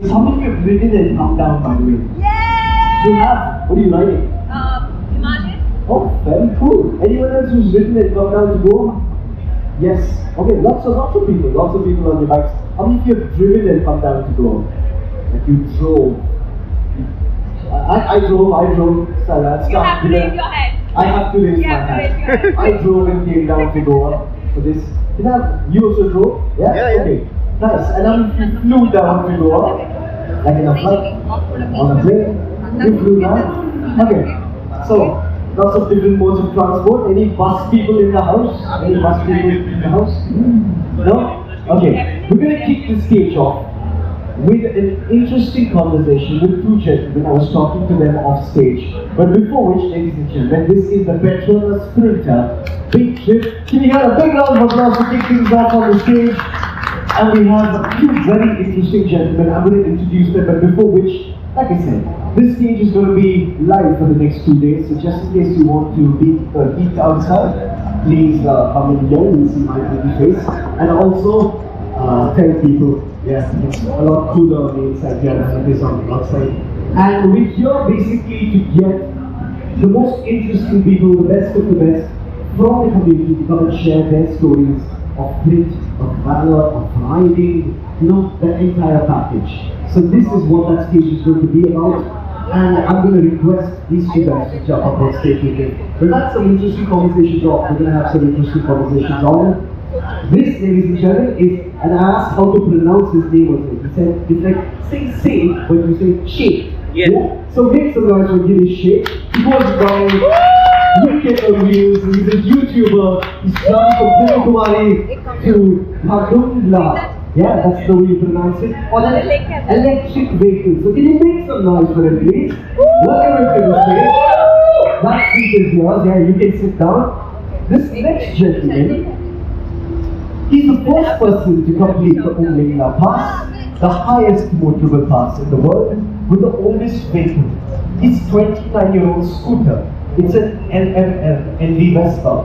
How many of you have written and come down, by the way? Yeah! You have? What are you writing? Imagine. Oh, very cool. Anyone else who's written and come down to Goa? Yes. Okay, lots of people on your bikes. How many of you have driven and come down to Goa? Like you drove. I drove. So that's You have to raise your hand. I have to raise You my have to raise your hand. hand. I drove and came down to Goa for this. You also drove? Yeah? Yeah. Okay. Nice. And now you flew down to Goa, like in a flight, on a plane. You flew down. Okay. So, lots of different modes of transport. Any bus people in the house? Any bus people in the house? No? Okay. We're going to kick the stage off with an interesting conversation with two gentlemen. I was talking to them off stage. But before which, ladies and gentlemen, this is the Petronas Sprinter Big Trip. Can you hear a big round of applause to kick things off on the stage? And we have a few very interesting gentlemen. I'm going to introduce them, but before which, like I said, this stage is going to be live for the next 2 days. So just in case you want to eat outside, please come in here. You'll see my pretty face. And also, tell people, yeah, it's a lot cooler on the inside here than it is on the outside. And we're here basically to get the most interesting people, the best of the best, from the community to come and share their stories of grit, of valor, of riding, the entire package. So this is what that stage is going to be about. And I'm going to request these two guys to jump up on stage with me. We've had some interesting conversations off. We're going to have some interesting conversations on. This, ladies and gentlemen, is, and I asked how to pronounce his name also. He said, it's like, say, but you say shake. Yes. Yeah? So make some noise for Giddy Shake. He goes by wicked reviews. He's a YouTuber. He's trying from Kumari to Kadundla. Yeah, that's the way you pronounce it. On an electric vehicle. So can you make some noise for him, please? Welcome him to the stage. That seat is yours. Yeah, you can sit down. This next gentleman, he's the first person to complete the Umlingla Pass, the highest motorable pass in the world, with the oldest vehicle. It's 29-year-old scooter. It's an LML Vespa,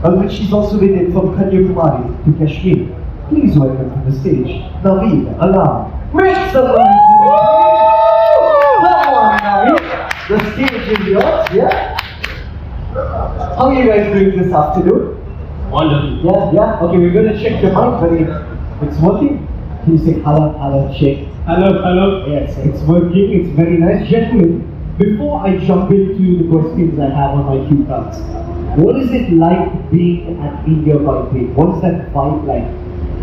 on which he's also ridden from Kanyakumari to Kashmir. Please welcome to the stage, Naveedalam. Make some noise! Come on, Naveed. The stage is yours, yeah? How are you guys doing this afternoon? Wonderful. Yeah. Okay, we're going to check your mic, but it's working. Can you say hello, shake? Hello. Yes, it's working. It's very nice. Gentlemen, before I jump into the questions I have on my cue cards, what is it like being at India Bike Week? What is that vibe like?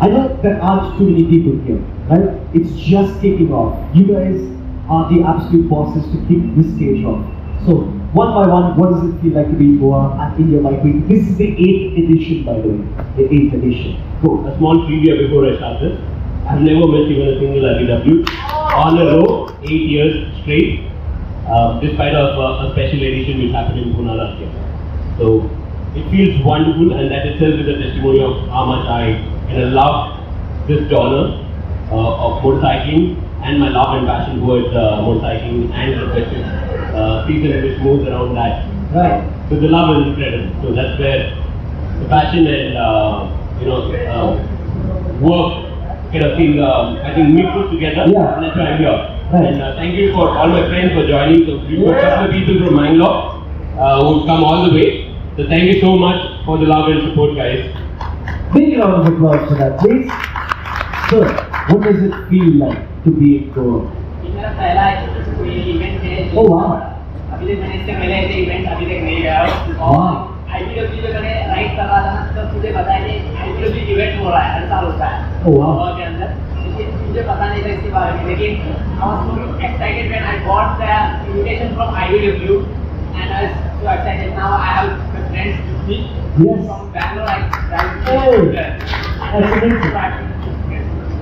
I know there aren't too many people here, right? It's just kicking off. You guys are the absolute bosses to kick this stage off. So, one by one, what does it feel like to be in Goa at India Bike Week? This is the 8th edition, by the way. The 8th edition. Go. A small trivia before I start this. I've never missed even a single IBW on a row, 8 years straight, despite of a special edition which happened in Pune last year. So it feels wonderful, and that itself is a testimony of how much I love this genre of motorcycling and my love and passion towards motorcycling and the festive season which moves around that. Right. So the love is incredible. So that's where the passion and work kind of thing, I think, mixed together. Yeah. And that's why I'm here. Right. And thank you for all my friends for joining. So we've got a couple of people from Mangalore who've come all the way. So thank you so much for the love and support, guys. Big round of applause for that, please. Sir, what does it feel like to be in Goa? मेरा पहला कोई event है। Oh wow. अभी तक मैंने इससे पहले ऐसे इवेंट अभी तक नहीं गया हूँ। और IBW में मैंने राइड कर रहा था ना, तब मुझे पता है कि IBW इवेंट हो रहा है, हर साल होता है गोवा के अंदर। लेकिन मुझे पता नहीं था इसके बारे में, लेकिन I was so excited when I got the invitation from IBW, and I was so excited. Now I have my friends with me. Yes. From Bangalore, I That's amazing.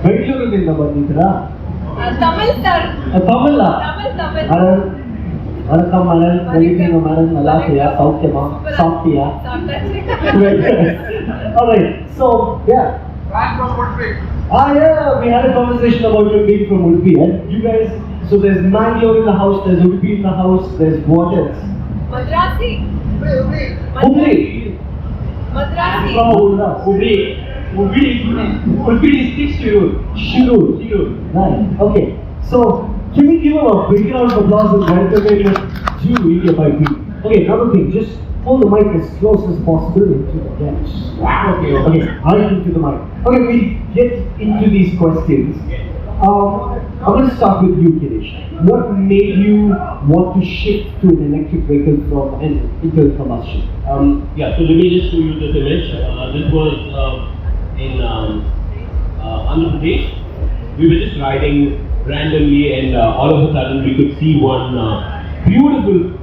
ಬೆಂಗಳೂರಿನಿಂದ ಬಂದಿದ್ರಾ? Tamil sir. ತಮಿಳ? Tamil. வணக்கம் madam, welcome madam, நல்லா இருக்கியா? சௌக்கியமா? சாப்பிட்டியா? Alright, so yeah. from Murphy. Yeah, we had a conversation about your being from Ulpi, and you guys, so there's Mangalore in the house, there's Ulpi in the house, there's what else? Madrasi. Hubli. Madrasi. Hubli. Ulpi district, Shirur. Right, okay. So, can we give him a big round of applause and welcome him to India by P? Okay, another thing, just hold the mic as close as possible into the bench. Okay, right into the mic. Okay, we get into these questions. I'm going to start with you, Girish. What made you want to shift to an electric vehicle from an internal combustion? Yeah, so let me just show you this image. This was in Andhra Pradesh. We were just riding randomly, and all of a sudden we could see one beautiful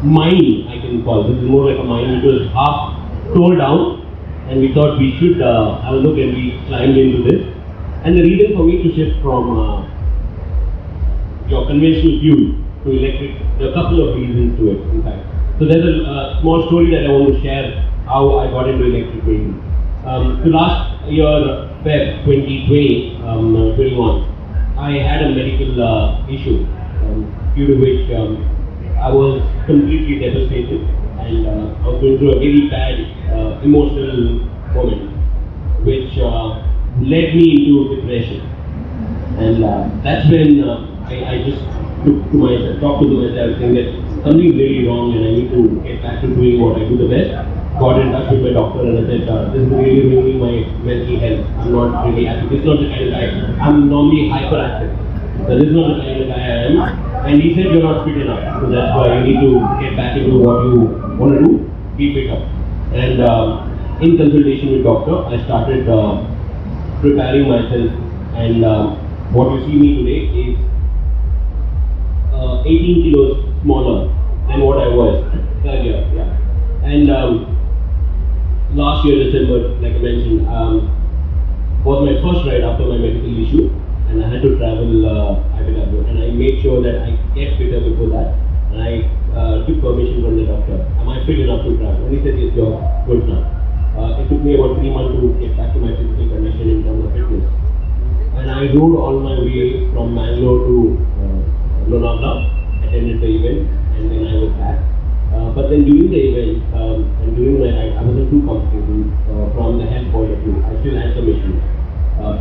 mine, I can call it. This is more like a mine. It was half torn down, and we thought we should have a look, and we climbed into this. And the reason for me to shift from your conventional fuel to electric, there are a couple of reasons to it, in fact. So there's a small story that I want to share how I got into electric vehicles. So last year, Feb 2020, 21, I had a medical issue due to which I was completely devastated, and I was going through a very bad emotional moment, which led me into depression. And that's when I just talked to myself, saying that something is really wrong and I need to get back to doing what I do the best. Got in touch with my doctor and I said, this is really ruining my mental health. I'm not really happy. This is not the kind of guy. I'm normally hyperactive. So this is not the kind of guy I am. And he said, you're not fit enough. So that's why you need to get back into what you want to do. Be fit up. And in consultation with doctor, I started preparing myself, and what you see me today is 18 kilos smaller than what I was earlier. Yeah. And last year December, like I mentioned, was my first ride after my medical issue, and I had to travel IBW, and I made sure that I get fitter before that, and I took permission from the doctor. Am I fit enough to travel? And he said, yes, you're good now. It took me about 3 months to get back to my physical condition in terms of fitness. And I rode all my way from Mangalore to Lonavala, attended the event, and then I was back. But then during the event, and during my ride, I wasn't too comfortable from the health point of view. I still had some issues,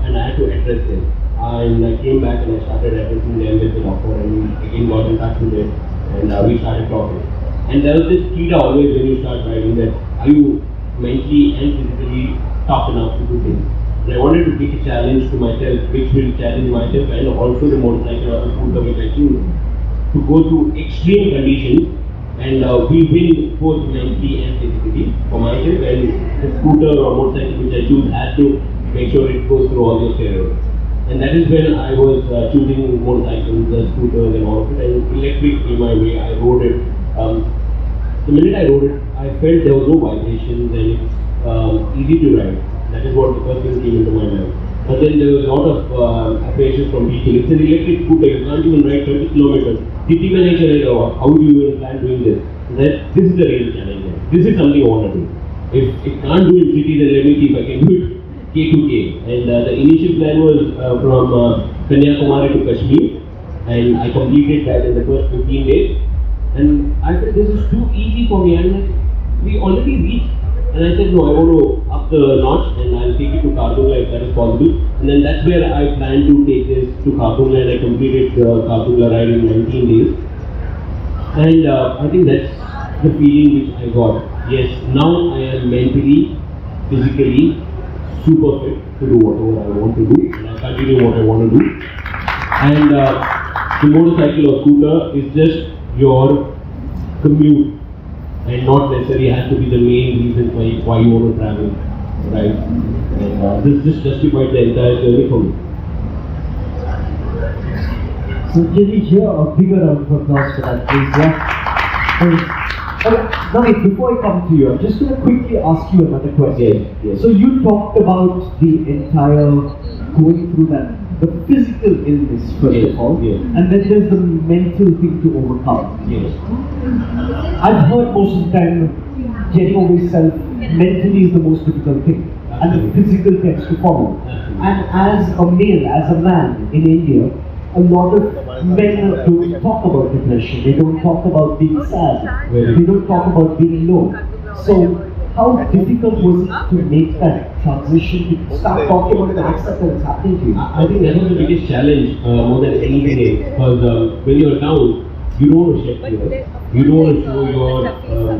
and I had to address them. And I came back and I started addressing them with the doctor, and we again got in touch with them, and we started talking. And there was this key always when you start riding, that are you mentally and physically tough enough to do things. And I wanted to take a challenge to myself, which will challenge myself and also the motorcycle or the scooter which I choose, to go through extreme conditions and we win both mentally and physically for myself, and the scooter or motorcycle which I choose has to make sure it goes through all those scenarios. And that is when I was choosing motorcycles, the scooters and all of it, and electric came my way. I rode it. The minute I rode it, I felt there was no vibrations and it's easy to ride. That is what the first thing came into my mind. But then there was a lot of apprehensions from people. It's an electric scooter, you can't even ride 20 kilometers. City mein nahi chalega, how do you even plan doing this? This is the real challenge. This is something I want to do. If it can't do in city, then let me see if I can do it K to K. And the initial plan was from Kanyakumari to Kashmir, and I completed that in the first 15 days. And I said, this is too easy for me. I'm like, we already reached. And I said, no, I want to up the notch and I'll take it to Khardungla if that is possible. And then that's where I plan to take this to Khardungla, and I completed the Khardungla ride in 19 days. And I think that's the feeling which I got. Yes, now I am mentally, physically super fit to do whatever I want to do. And I continue what I want to do. And the motorcycle or scooter is just your commute, and not necessarily has to be the main reason why you want to travel, right? And this just justified the entire journey for me. So can we hear a bigger round of applause for that, please? Yeah. Naveed, before I come to you, I'm just going to quickly ask you another question. Yes. So you talked about the entire going through that, the physical illness first of all, and then there's the mental thing to overcome. Yes. I've heard most of the time getting over yourself mentally is the most difficult thing, and the physical tends to follow. And as a male, as a man in India, a lot of men don't talk about depression, they don't talk about being sad, they don't talk about being low. So how difficult was it to make that transition to start talking about the next step that's happening to you? I think that was the biggest challenge more than anything else. Because when you're down, you don't want to shed tears. You don't want to show your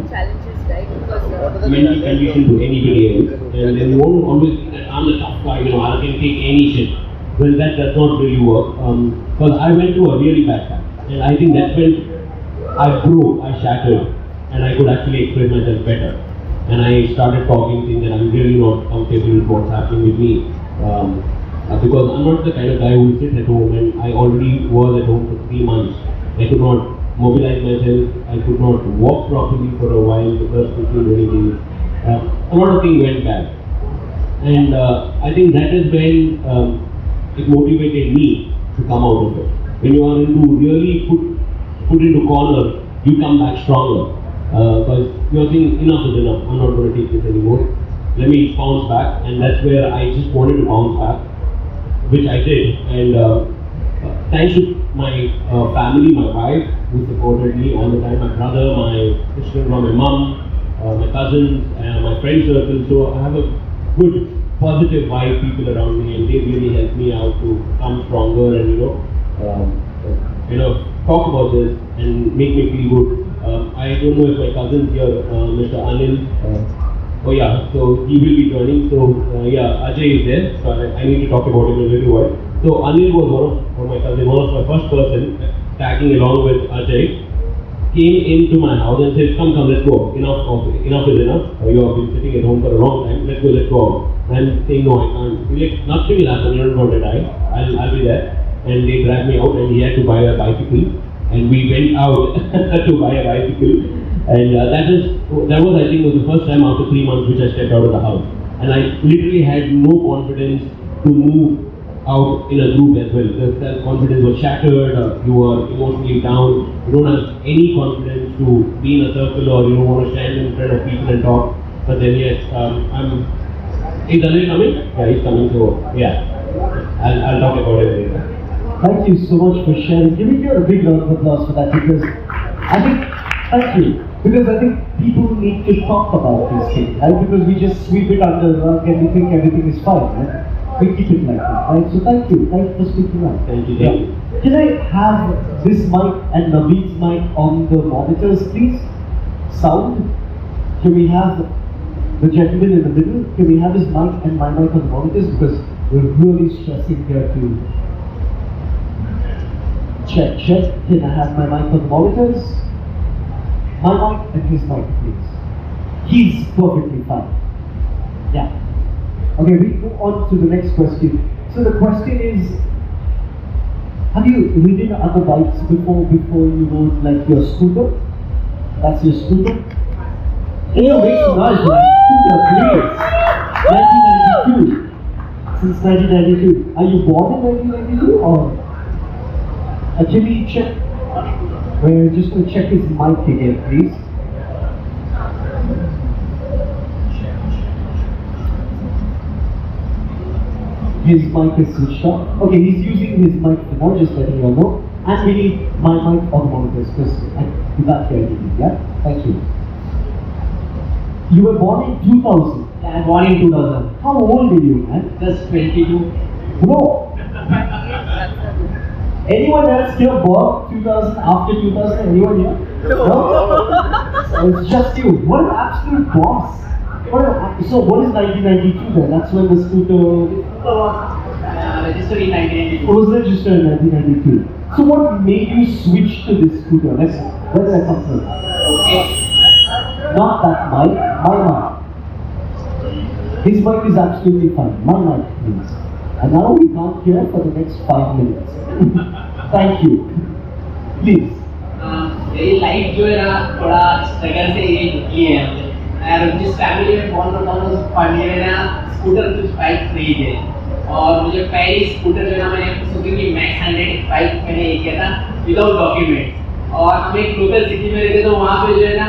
challenges, right? Because mental condition to anybody else. And then you want to always think that I'm the tough guy, I can take any shit. Well, that does not really work. Because I went through a really bad time. And I think that's when I broke, I shattered, and I could actually express myself better. And I started talking, saying that I'm really not comfortable with what's happening with me. Because I'm not the kind of guy who sits at home, and I already was at home for 3 months. I could not mobilize myself, I could not walk properly for a while, the first 15-20 days. A lot of things went bad. And I think that is when it motivated me to come out of it. When you are really put into corner, you come back stronger. Because you're saying enough is enough, I'm not going to take this anymore. Let me bounce back, and that's where I just wanted to bounce back, which I did. And thanks to my family, my wife, who supported me all the time, my brother, my sister-in-law, my mom, my cousins, and my friend circle. So I have a good, positive vibe people around me, and they really helped me out to come stronger and talk about this and make me feel good. I don't know if my cousin's here, Mr. Anil. Oh yeah, so he will be joining. So Ajay is there. So I need to talk about him in a little while. So Anil was one of my first person, tagging along with Ajay, came into my house and said, come, let's go. Enough is enough. You have been sitting at home for a long time. Let's go out. And I'm saying, no, I can't. Like, nothing will happen. You're not going to die. I'll be there. And they dragged me out, and he had to buy a bicycle. And we went out to buy a bicycle. And that was, I think, the first time after 3 months which I stepped out of the house. And I literally had no confidence to move out in a group as well. The self-confidence was shattered, you were emotionally down, you don't have any confidence to be in a circle, or you don't want to stand in front of people and talk. But then yes, is Anil coming? Yeah, he's coming, so yeah, I'll talk about it later. Thank you so much for sharing. Give me a big round of applause for that, because thank you. Because I think people need to talk about these things, right? Because we just sweep it under the rug and we think everything is fine, right? We keep it like that, right? So thank you for speaking up. Thank you. Can I have this mic and Naveed's mic on the monitors, please? Sound? Can we have the gentleman in the middle? Can we have his mic and my mic on the monitors? Because we're really stressing here to check. Can I have my mic on the monitors? My mic and his mic, please. He's perfectly fine. Yeah. Okay, we move on to the next question. So the question is, have you ridden other bikes before you rode like your scooter? That's your scooter? Can you make some noise for that scooter, please? 1992. Since 1992. Are you born in 1992 or? Actually, check. We're just going to check his mic again, please. His mic is switched off. Okay, he's using his mic for now, just letting you all know. And we need my mic on monitors, because you can't hear anything, yeah? Thank you. You were born in 2000. Yeah, I'm born in 2000. How old are you, man? Just 22. Bro! Anyone else here born 2000, after 2000? Anyone here? No? So it's just you. What an absolute boss. So what is 1992 then? That's when the scooter was registered in 1992. was registered in 1992. So what made you switch to this scooter? Where did that come from? Okay. Not that mic, my mic. His mic is absolutely fine. My mic, please. And now we can't hear for the next 5 minutes. Thank you. Please. मेरी life जो है ना थोड़ा struggle से ये निकली है और जिस फैमिली में बॉर्न होता हूँ उस फैमिली में ना स्कूटर कुछ बाइक नहीं थे और मुझे पहली स्कूटर जो है ना मैंने सुजुकी मैक्स 100 बाइक मैंने ये किया था विदाउट डॉक्यूमेंट और हम एक लोकल सिटी में रहते तो वहाँ पे जो है ना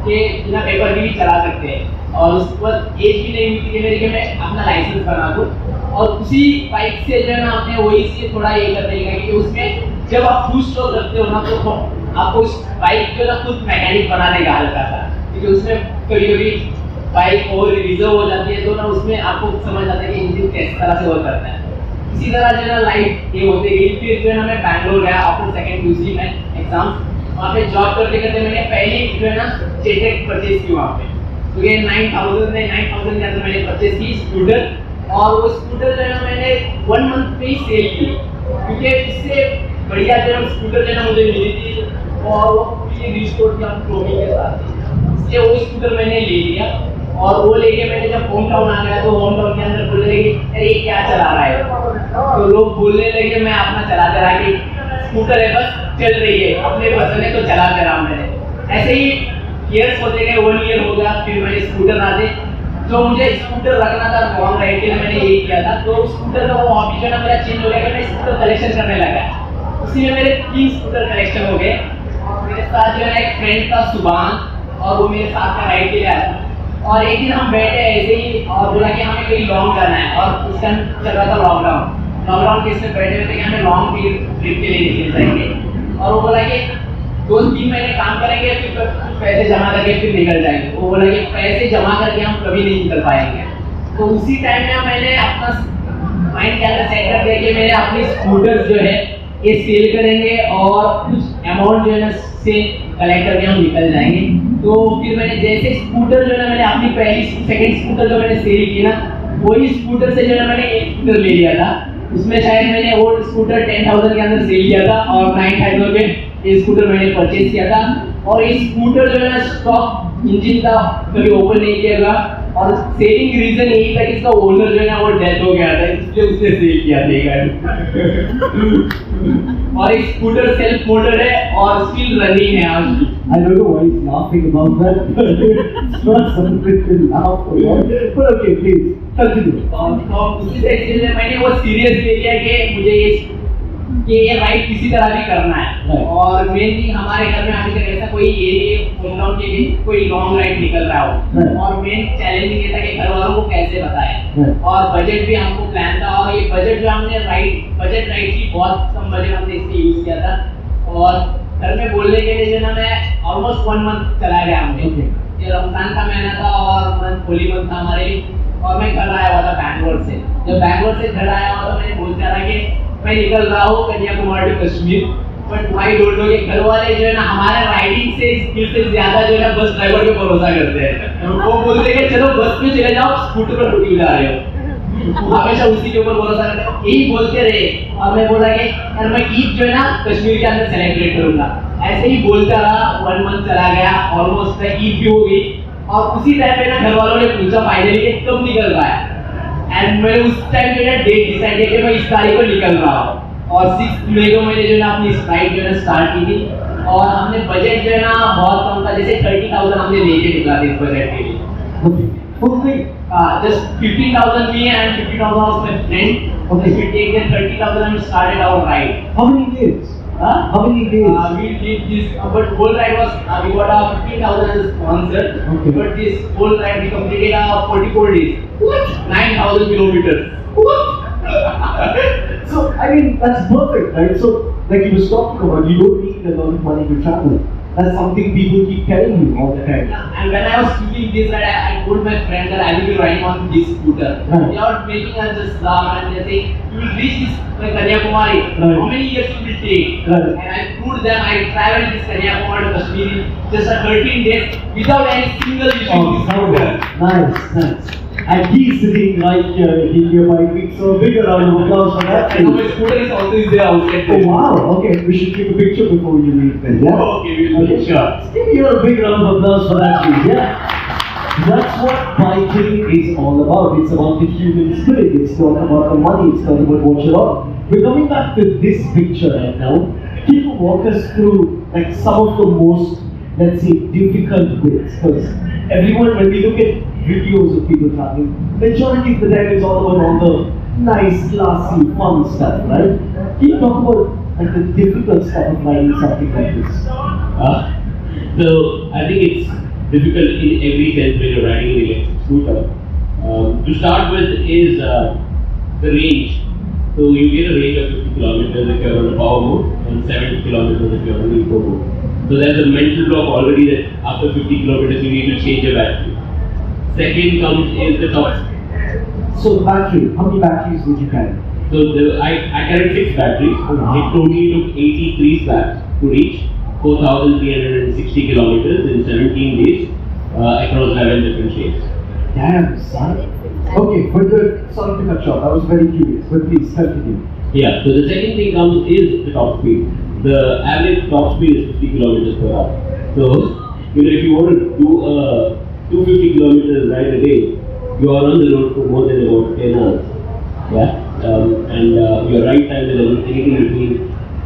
कि बिना पेपर भी चला सकते हैं और उसके बाद एज भी नहीं हुई थी मेरी कि मैं अपना लाइसेंस बना दूँ और उसी बाइक से जो है ना हमने वही से थोड़ा ये करने लगा कि उसमें जब आप फुल स्ट्रोक रखते हो ना तो आपको उस बाइक को ना खुद मैकेनिक बना देगा हल्का सा क्योंकि उसमें कभी कभी बाइक और रिजर्व हो जाती है तो ना उसमें आपको समझ आता है कि इंजन किस तरह से वर्क करता है। इसी तरह जो है ना लाइफ ये होती गई। फिर जो है ना मैं बैंगलोर गया आफ्टर सेकंड यूसी में एग्जाम। वहाँ पे जॉब करते करते मैंने पहली जो है ना जेटेक परचेज की वहाँ पे। तो ये 9,000 के अंदर मैंने परचेज की स्कूटर, और वो स्कूटर जो है ना मैंने 1 मंथ में ही सेल की, क्योंकि इससे बढ़िया जो है स्कूटर जो है ना मुझे मिली थी और वो पूरी रिस्टोर थी हम क्लोमिंग के साथ। इसलिए वो स्कूटर मैंने ले लिया, और वो लेके मैंने जब होम टाउन आ गया तो होम टाउन के अंदर बोलने लगे अरे ये क्या चला रहा है, तो लोग बोलने लगे मैं अपना चलाते रहा कि स्कूटर है बस चल रही है, अपने पसंद है तो चलाते रहा मैंने। ऐसे ही ईयर्स होते गए, 1 ईयर हो गया, फिर मैंने स्कूटर आते जो मुझे स्कूटर रखना था लॉन्ग राइड के लिए मैंने यही किया था। तो स्कूटर का वो हॉबी जो है ना मेरा चेंज हो गया कि मैं स्कूटर कलेक्शन करने लगा। उसी में मेरे 3 स्कूटर कलेक्शन हो गए। मेरे साथ जो है एक फ्रेंड था सुभान, और वो मेरे साथ में राइड के लिए आया था। और एक दिन हम बैठे ऐसे ही और बोला कि हमें कहीं लॉन्ग जाना है, और उस टाइम चल रहा था लॉकडाउन के इसमें बैठे हुए थे कि हमें लॉन्ग ट्रिप के लिए निकल जाएंगे। और वो बोला कि 2-3 महीने काम करेंगे फिर कुछ पैसे जमा करके फिर निकल जाएंगे। वो बोला कि पैसे जमा करके हम कभी नहीं निकल पाएंगे। तो उसी टाइम में मैंने अपना माइंड के अंदर सेट कर दिया कि मैंने अपनी स्कूटर जो है ये सेल करेंगे और कुछ अमाउंट जो है ना से कलेक्ट करके हम निकल जाएंगे। तो फिर मैंने जैसे स्कूटर जो है ना मैंने अपनी सेकंड स्कूटर जो मैंने सेल की ना, वही स्कूटर से जो है मैंने एक स्कूटर ले लिया था। उसमें शायद मैंने ओल्ड स्कूटर 10,000 के अंदर सेल किया था और 9,000 में ये स्कूटर मैंने परचेज किया था। और ये स्कूटर जो है ना स्टॉक इंजन था, कभी ओपन नहीं किया था, और सेलिंग रीजन यही था कि इसका ओनर जो है ना वो डेथ हो गया था, इसलिए उसने सेल किया था गाड़ी। और ये स्कूटर सेल्फ मोटर है और स्टिल रनिंग है आज भी। I don't know why he's laughing about that, but it's not something to laugh about. But okay, please continue. तो उसी से इसलिए मैंने वो सीरियस ले लिया कि मुझे ये राइड किसी तरह भी करना है। और मेनली हमारे घर में अभी तक ऐसा कोई ये होम टाउन के लिए कोई लॉन्ग राइड निकल रहा हो। और मेन चैलेंजिंग ये था कि घर वालों को कैसे बताएं, और बजट भी हमको प्लान था, और ये बजट जो हमने बजट राइड की बहुत कम बजट हमने इसलिए यूज किया था। और घर में बोलने के लिए जो ना मैं ऑलमोस्ट 1 मंथ चला गया हमने। ये रमजान का महीना था और होली मंथ था हमारे लिए, और मैं घर आया हुआ था बैंगलोर से। जब बैंगलोर से घर आया हुआ तो मैंने बोलता रहा कि मैं निकल रहा हूँ कन्याकुमारी टू कश्मीर, बट भाई डोंट नो के घर वाले जो है ना हमारे राइडिंग से स्किल से ज्यादा जो है ना बस ड्राइवर पे भरोसा करते हैं। वो बोलते हैं कि चलो बस में चले जाओ, स्कूटर पर ड्यूटी जा रहे हो, हमेशा उसी के ऊपर भरोसा करते हो। यही बोलते रहे, और मैं बोला कि यार मैं ईद जो है ना कश्मीर के अंदर सेलिब्रेट करूंगा। ऐसे ही बोलता रहा, 1 मंथ चला गया, ऑलमोस्ट ईद भी हो गई। और उसी टाइम पे ना घर वालों ने पूछा फाइनली कि कब निकल रहा है, एंड मैंने उस टाइम पे ना डेट डिसाइड किया कि मैं इस तारीख को निकल रहा हूँ। और 6 मई को मैंने जो है ना अपनी राइड जो है ना स्टार्ट की थी। और हमने बजट जो है ना बहुत कम था, जैसे 30,000 हमने लेके निकला था इस बजट के लिए। Just 15,000 me and 50,000 was my friend. Okay, we take the 30,000 and started our ride. How many days? How many days? We did this, but whole ride was we got a 15,000 as a sponsor. Okay. But this whole ride we completed 44 days. What? 9,000 kilometers. What? So I mean that's perfect, right? So like you were talking about, you don't need a lot of money to travel. That's something people keep telling you all the time. Yeah, and when I was shooting this ride, I told my friend that I will be riding on this scooter. Right. They are making us just laugh, and they say you will reach this Kanyakumari. Right. How many years you will take? Right. And I proved them. I traveled this Kanyakumari to Kashmir in just 13 days without any single issue with this scooter. Nice. And he's sitting right here, here by me. So big round of applause for that. And my scooter is also there outside. Oh wow, okay, we should take a picture before you leave then, yeah? Okay, we'll Okay, sure. Give me a big round of applause for that, please, yeah? That's what biking is all about. It's about the human spirit. It's not about the money, it's not about what you're on. We're coming back to this picture right now. Can you walk us through like some of the most, let's say, difficult bits? Because everyone, when we look at videos of people traveling, majority of the time it's all about all the nice, classy, fun stuff, right? Can you talk about like the difficult stuff of riding something like this? So I think it's difficult in every sense when you're riding an electric scooter. To start with is the range. So you get a range of 50 kilometers if you're on a power mode and 70 kilometers if you're on an eco mode. So there's a mental block already that after 50 kilometers you need to change your battery. Second comes is the top. So battery, how many batteries would you carry? So I carried 6 batteries. Wow. It totally took 83 swaps to reach 4,360 kilometers in 17 days across 11 different shapes. Damn, son. Okay, but sorry to cut short. I was very curious, but please continue. Yeah, so the second thing comes is the top speed. The average top speed is 50 kilometers per hour. So, if you want to do a 250 kilometers ride a day, you are on the road for more than about 10 hours. Yeah, and your ride time is anything between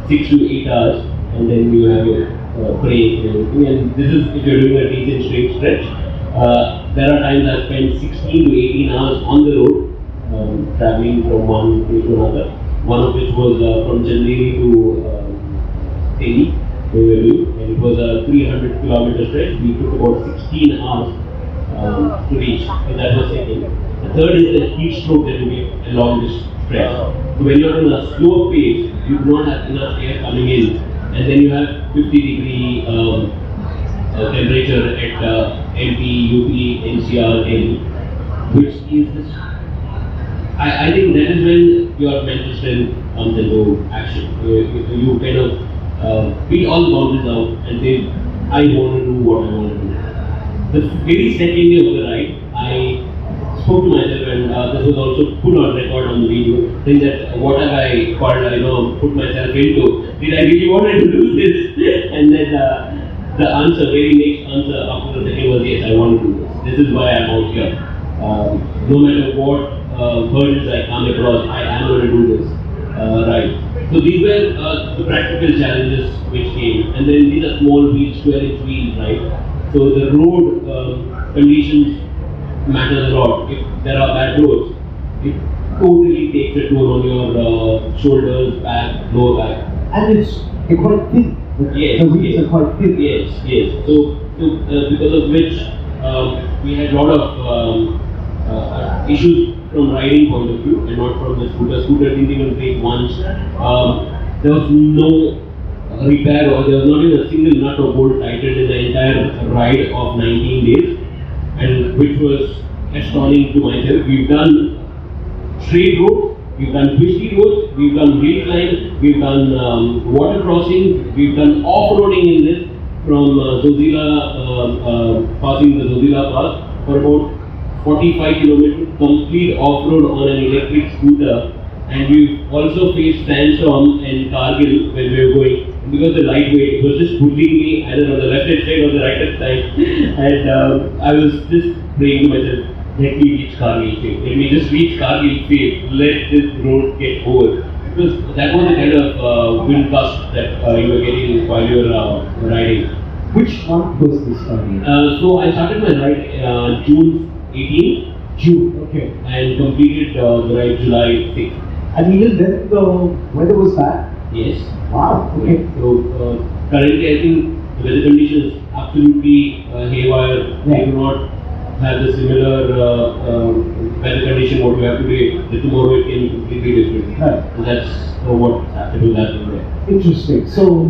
6 to 8 hours, and then you have your break and everything. And this is if you're doing a decent straight stretch. There are times I've spent 16 to 18 hours on the road, traveling from one place to another. One of which was from Chennai to Delhi, where we were doing, and it was a 300 kilometer stretch. We took about 16 hours to reach, and that was second. The third is the heat stroke that you get along this stretch. So when you're on a slow pace, you do not have enough air coming in, and then you have 50-degree temperature at MP, UP, NCR, Delhi, which is this. I think that is when your mental strength comes into action. You kind of beat all the boundaries out and say, I want to do what I want to do. The very second day of the ride, I spoke to myself, and this was also put on record on the video, saying that what have I called, put myself into? Did I really want to do this? And then the answer, very next answer after the second was, yes, I want to do this. This is why I'm out here. No matter what hurdles I come across, I am going to do this. Right. So these were the practical challenges which came. And then these are small wheels, 12-inch wheels, right? So the road conditions matter a lot. If there are bad roads, it totally takes a toll on your shoulders, back, lower back. And they're quite thin. Yes, The wheels are quite thin. Yes. So because of which we had a lot of issues from riding point of view and not from the scooter. Scooter didn't even break once. There was no repair, or there was not even a single nut or bolt tightened in the entire ride of 19 days, and which was astonishing to myself. We've done straight roads, we've done twisty roads, we've done hill climb, we've done water crossings, we've done off-roading in this from Zozila, passing the Zozila Pass for about 45 kilometers, complete off-road on an electric scooter. And we've also faced sandstorm in Kargil when we were going, because the lightweight was just pulling me either on the left hand side or the right hand side. And I was just praying to myself, let me reach Kargil safe. Let me just reach Kargil safe. Let this road get over. Because that was the kind of wind gust that you were getting while you were riding. Which month was this time? So I started my ride June 18, June, okay. and completed the ride July 6. And even then the weather was bad? Yes. Wow, okay. So currently I think the weather conditions absolutely haywire. Yeah. We do not have the similar weather condition what we have today. The tomorrow it can be completely different. Right. So that's what happened with that today. Interesting. So,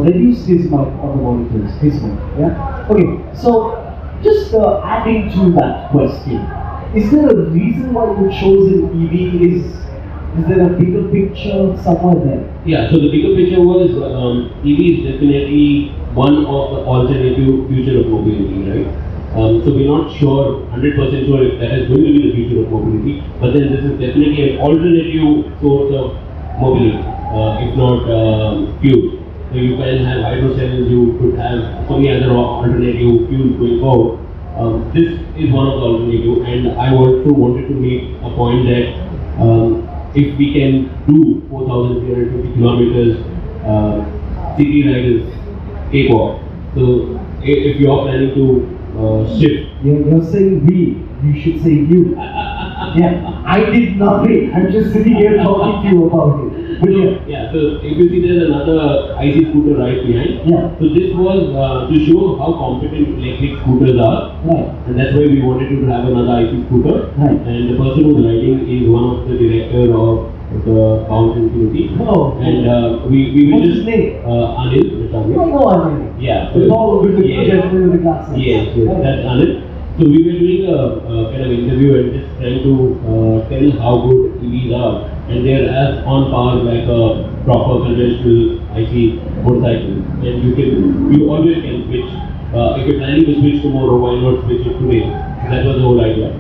reduce his mic on the monitors. His mic, yeah? Okay, so just adding to that question, is there a reason why you chose an EV? Is there a bigger picture somewhere there? Yeah, so the bigger picture was EV is definitely one of the alternative future of mobility, right? So we're not sure, 100% sure if that is going to be the future of mobility, but then this is definitely an alternative source of mobility, if not fuel. So you can have hydro cells, you could have so many other alternative fuels going forward. This is one of the alternative, and I also wanted to make a point that if we can do 4,350 kilometers, city riders take off. So if you are planning to shift, You're saying we, you should say you. Yeah, I did nothing. I'm just sitting here talking to you about it. But yeah, so if you see there's another IC scooter right behind. Yeah. So this was to show how competent electric scooters are. Right. And that's why we wanted to have another IC scooter. Right. And the person who's riding is one of the director of the Bounce Infinity. Oh. And we will What's his just name? Anil. I know Anil. Yeah. The tall with the Yes. gentleman with the glasses. Yes, that's Anil. So we were doing a kind of interview and just trying to tell how good EVs are, and they're as on par like a proper conventional IC motorcycle. And you always can switch. If you're planning to switch tomorrow, why not switch it today? That was the whole idea.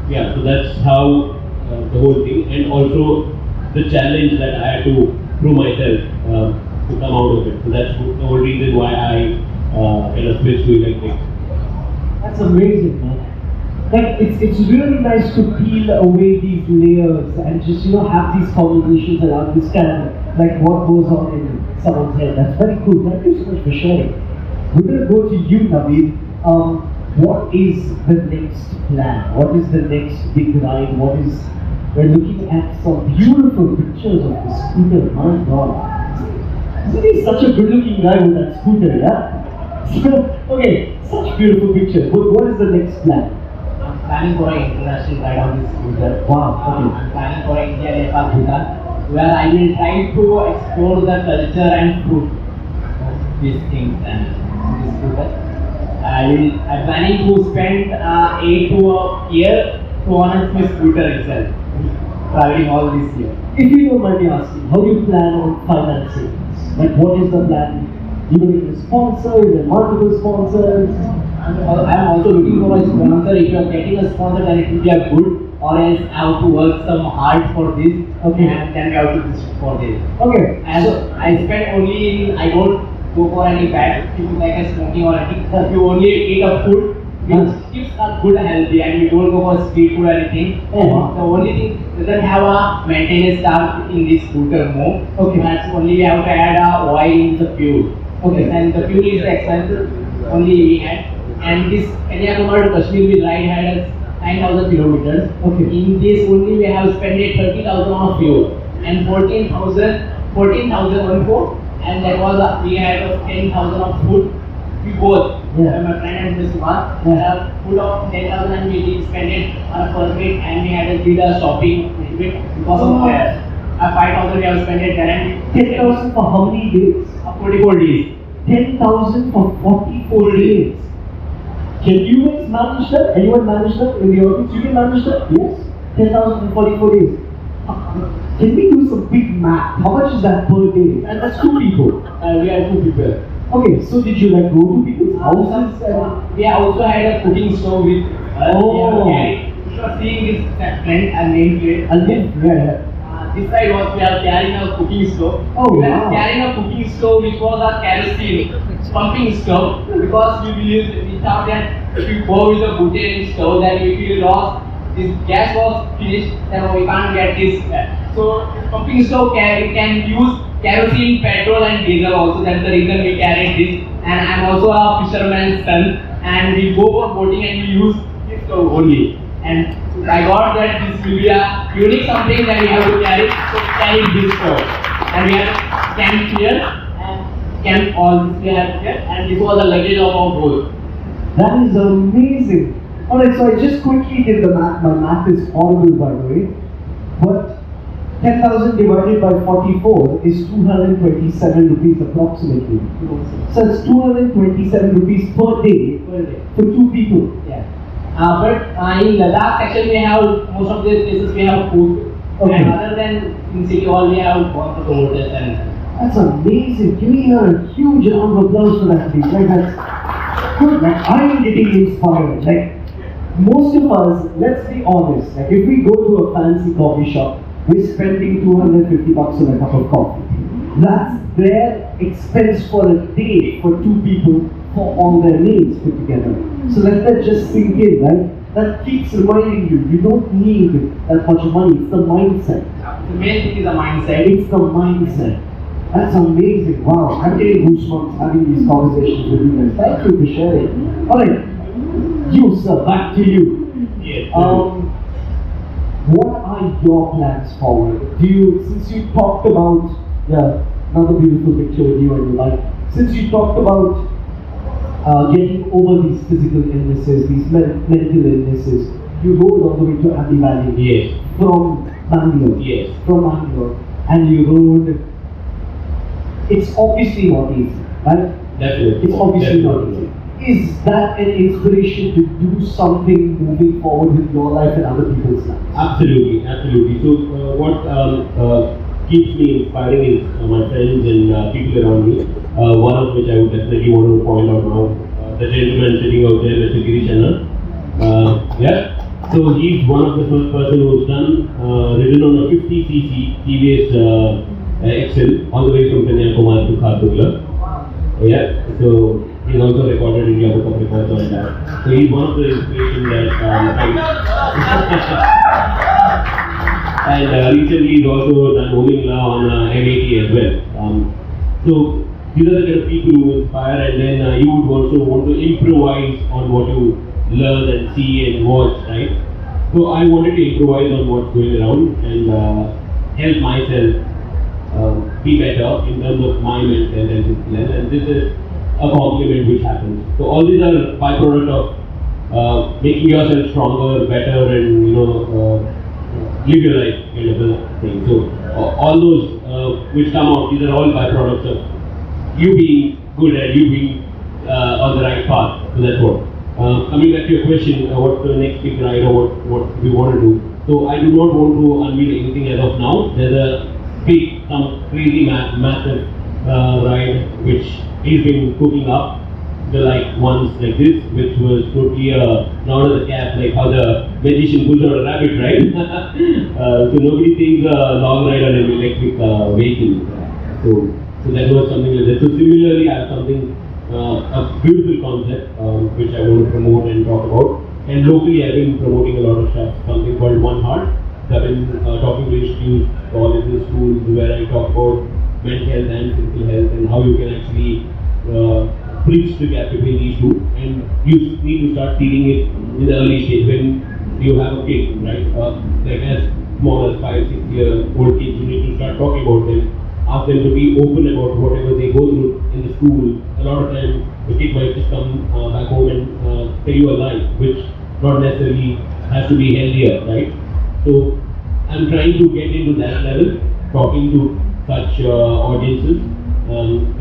Yeah, so that's how the whole thing, and also the challenge that I had to prove myself to come out of it. So that's the whole reason why I kind of switched to electric. That's amazing, man. Like it's really nice to peel away these layers and just have these conversations and understand like what goes on in someone's head. That's very cool. Thank you so much for sharing. We're gonna go to you, Naveed. What is the next plan? What is the next big ride? We're looking at some beautiful pictures of the scooter. My God, isn't he such a good-looking guy with that scooter? Yeah. Okay, such beautiful pictures. But what is the next plan? I'm planning for an international ride on this scooter. Wow, okay. I'm planning for India, Nepal, Bhutan, where I will try to explore the culture and food of these things and this scooter. I'm planning to spend 8 to a year to honor my scooter itself, traveling all this year. If you don't mind me asking, how do you plan on financing this? Like, what is the plan? You will get a sponsor, you get multiple sponsors. I'm also looking for a sponsor. If you are getting a sponsor, then it will be a good, or else I have to work some hard for this. Okay. And then we have to do for this. Okay. And I spend only in, I don't go for any bad things like a smoking or anything. You only eat a food which keeps us good and healthy, and you don't go for street food or anything. Oh, wow. The only thing doesn't have a maintenance staff in this scooter more. Okay. That's only we have to add a oil in the fuel. Okay. And the fuel is expensive. Only we had. And this Kanyakumari to Kashmir we ride had us 9,000 kilometers. Okay. In this only we have spent 30,000 on fuel and 14,000 on food, and that was we had 10,000 of food. We both, my friend and this one, food of 10,000 and we did spend it on a permit, and we had to do the shopping little bit because of fire. 5,000 we have spent it there, and 10,000 for how many days? 44 days. 10,000 for 44 days. Can you guys manage that? Anyone manage that in the audience? You can manage that? Yes? 10,000 for 44 days. Can we do some big math? How much is that per day? And that's 2 people. We are 2 people. Okay, so did you like go to people's houses? We also had a cooking stove with us. Oh. You are seeing this trend and name plate. And then, yeah. This side was we are carrying a cooking stove. Oh, we are wow. carrying a cooking stove which was a kerosene pumping stove, because we thought that if you go with a butane stove, then if you lost this gas was finished, then we can't get this. So this pumping stove can use kerosene, petrol and diesel also. That's the reason we carried this. And I'm also a fisherman's son, and we go for boating and we use this stove only. And I got that this will be a unique something that we have to carry, so carry this stove. And we have camp here and camp all this we have here, and this was the luggage of our boat. That is amazing. Alright, so I just quickly did the math. My math is horrible, by the way. But 10,000 divided by 44 is 227 rupees approximately. So it's 227 rupees per day for 2 people. Yeah. But in Ladakh section we have most of the places we have food. Okay. And other than in city hall we have gone to the hotels and. That's amazing. Give me a huge round of applause for that, please. Like that's good. Like I'm getting inspired. Like most of us, let's be honest. Like if we go to a fancy coffee shop, we're spending 250 bucks on a cup of coffee. That's their expense for a day for 2 people for all their needs put together. So let that just sink in, right? That keeps reminding you, you don't need that much money. It's the mindset. The main thing is the mindset. It's the mindset. That's amazing. Wow, I'm getting goosebumps having these conversations with you guys. Thank you for sharing. Alright, you sir, back to you. Yes. What are your plans forward? Since you talked about, another beautiful picture with you and your life. Since you talked about getting over these physical illnesses, these mental illnesses, you rode all the way to Abbey Valley. Yes. From Bangalore. Yes. From Bangalore. And you rode. It's obviously not easy, right? Definitely. It's obviously not Definitely. easy. Is that an inspiration to do something moving forward with your life and other people's lives? Absolutely, absolutely. So what keeps me inspiring is my friends and people around me. One of which I would definitely want to point out now, the gentleman sitting out there, Mr. Girish. Yeah. So he's one of the first person who's ridden on a 50cc TVS XL all the way from Kanyakumari to Khartugla. Yeah. So he's also recorded in India Book of Records on that. So he's one of the inspiration that and recently he's also done owning law on M80 as well. So these are the kind of people who inspire, and then you would also want to improvise on what you learn and see and watch, right? So I wanted to improvise on what's going around and help myself be better in terms of my mental health and fitness, and this is a compliment which happens. So all these are byproduct of making yourself stronger, better, and live your life kind of a thing. So all those which come out, these are all byproducts of you being good and you being on the right path. So that's what. Coming back to your question, what's the next big ride or what we want to do? So I do not want to unveil anything as of now. There's some crazy massive ride which he's been cooking up. The like ones like this, which was totally not as a cap, like how the magician pulls out a rabbit, right? So nobody thinks a long ride on an electric vehicle. So that was something like that. So similarly, I have something, a beautiful concept which I want to promote and talk about. And locally, I've been promoting a lot of stuff. Something called One Heart. So I've been talking to institutes, colleges, schools, where I talk about mental health and physical health and how you can actually bridge the gap between these two, and you need to start seeing it in the early stage when you have a kid, right? Like as small as 5-6 year old kids, you need to start talking about them, ask them to be open about whatever they go through in the school. A lot of times the kid might just come back home and tell you a lie, which not necessarily has to be healthier, right? So I'm trying to get into that level, talking to such audiences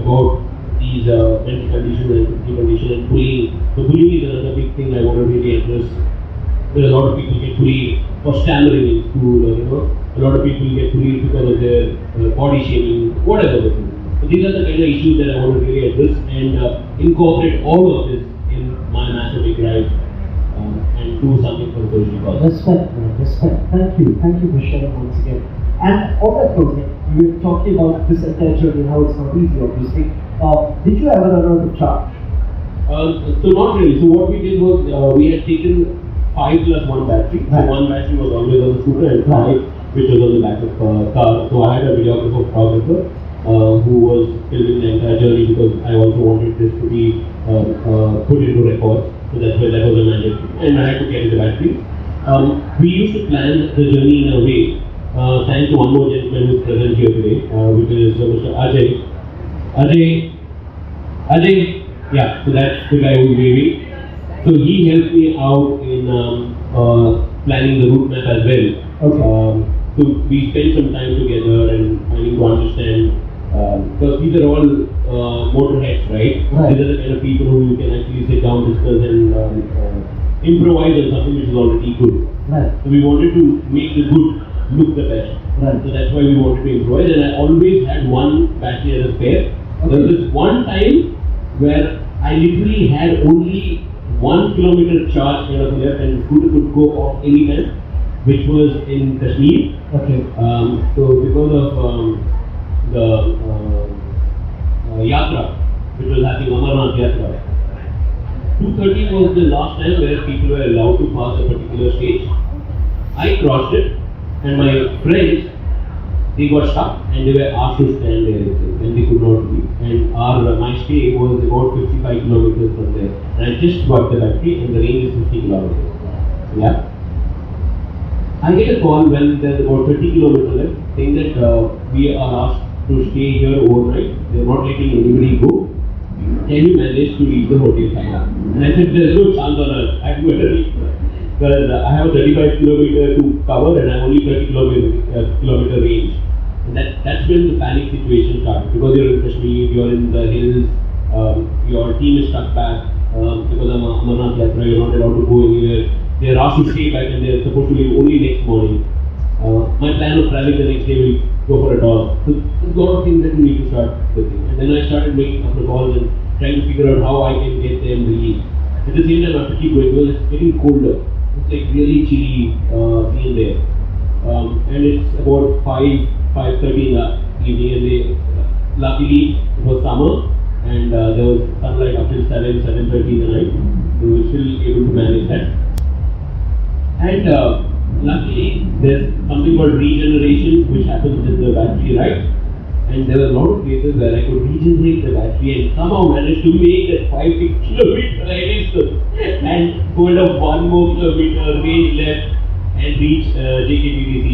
about these mental conditions and physical conditions and bullying. So bullying is another big thing I want to really address. There are a lot of people get bullied for stammering in school, or a lot of people get bullied because of their body shaming, whatever. So these are the kind of issues that I want to really address and incorporate all of this in my massive big ride and do something for the social cause. Respect, man, respect. Thank you for sharing once again. And on that note, we were talking about this entire journey, how it's not easy, obviously. Did you ever run out of charge? So not really. So what we did was we had taken 5 plus 1 battery. So Right. 1 battery was always on the scooter and 5 which was on the back of car. So I had a videographer, photographer who was filming the entire journey because I also wanted this to be put into records. So that's why that was a mandate. And I had to carry the battery. We used to plan the journey in a way. Thanks to one more gentleman who is present here today, which is Mr. Ajay. Ajay, yeah, so that's the guy who's waving. So he helped me out in planning the route map as well. Okay. So we spent some time together and trying to understand, because these are all motorheads, right? Right. These are the kind of people who you can actually sit down, discuss and improvise on something which is already good. Right. So we wanted to make the good look the best. Right. So that's why we wanted to improvise, and I always had one battery as a spare. There was this one time where I literally had only 1 kilometer charge kind of left and the scooter could go off any time, which was in Kashmir. Okay. So because of the yatra, which was happening, Amarnath yatra, 2:30 was the last time where people were allowed to pass a particular stage. I crossed it, and my friends, they got stuck and they were asked to stand there and they could not leave. And my stay was about 55 kilometers from there. And I just got the battery and the range is 50 kilometers. Yeah. I get a call when there's about 30 kilometers left saying that we are asked to stay here overnight. They're not letting anybody go. Can you manage to reach the hotel? And I said, there's no chance on earth. I'm going to reach. because I have a 35 kilometer to cover and I'm only 30 kilometer range. And that's when the panic situation started, because you're in Kashmir, you're in the hills, your team is stuck back because I'm a Amarnath Yatra, you're not allowed to go anywhere. They're asked to stay back and they're supposed to leave only next morning. My plan of traveling the next day will go for a toss. So there's a lot of things that you need to start with. And then I started making up the calls and trying to figure out how I can get them released. At the same time, I have to keep going because it's getting colder. It's like really chilly scene there. And it's about 5:30 in the evening, and luckily it was summer and there was sunlight up till 7:30 in the night. So we were still able to manage that. And luckily, there's something called regeneration which happens in the battery, right? And there were a lot of places where I could regenerate the battery and somehow managed to make that 5-6 kilometer range and hold up 1 more kilometer range left and reach JKTDC.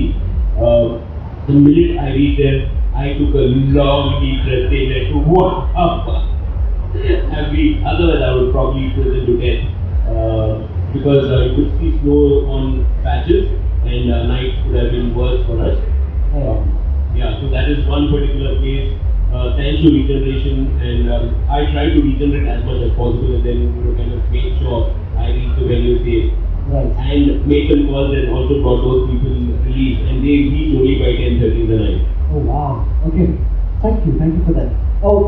The minute I reached there, I took a long deep breath saying that what otherwise I would probably frozen to death. Because you could see snow on patches and night would have been worse for us. Yeah, so that is one particular case. Thanks to regeneration, and I try to regenerate as much as possible, and then kind of make sure I reach the venue safe. Right. And make some calls and also got those people released, and they reached only by 10:30 in the night. Oh wow. Okay. Thank you for that. Oh,